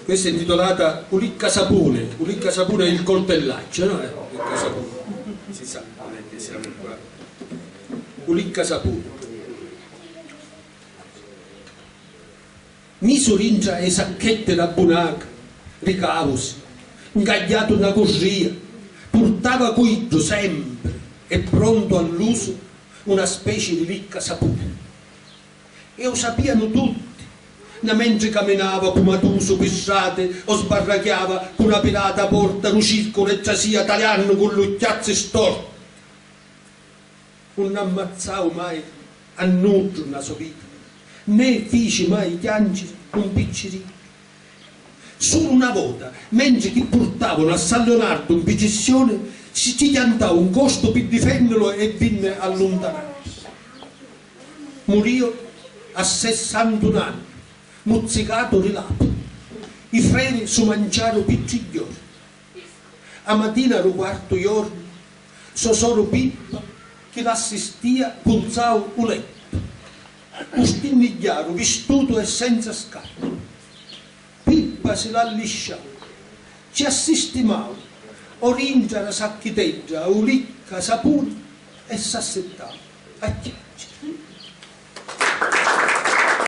Questa è intitolata Ulicca Sapone. Ulicca Sapone è il coltellaccio, no? Ulicca Sapone, si sa, non è che siamo qua. Ulicca Sapone. Miso rintra e sacchette da bunaca, ricavosi, ingagliato una corria, portava cuido sempre e pronto all'uso una specie di licca sapone. E lo sappiano tutti, mentre camminava pomatuso per strade o sbarracchiava con una pirata porta un circolo e trasia tagliando con l'occhiazzo storto. Non ammazzavo mai a nudo una sua vita, né feci mai piangere un piccerino. Solo una volta, mentre ti portavano a San Leonardo in processione, si ti piantava un costo per difenderlo e venne allontanarsi. Morì a 61 anni, mozzicato di lapo. I freni si mangiarono piccigliori. A mattina al quarto giorno, solo Pippa che l'assistia pulsava un letto. Un stinnigliaro, vistuto e senza scarpe. Pippa se la lisciava, ci assistimava, oringia la sacchiteggia, ulicca, sapone e s'assettava.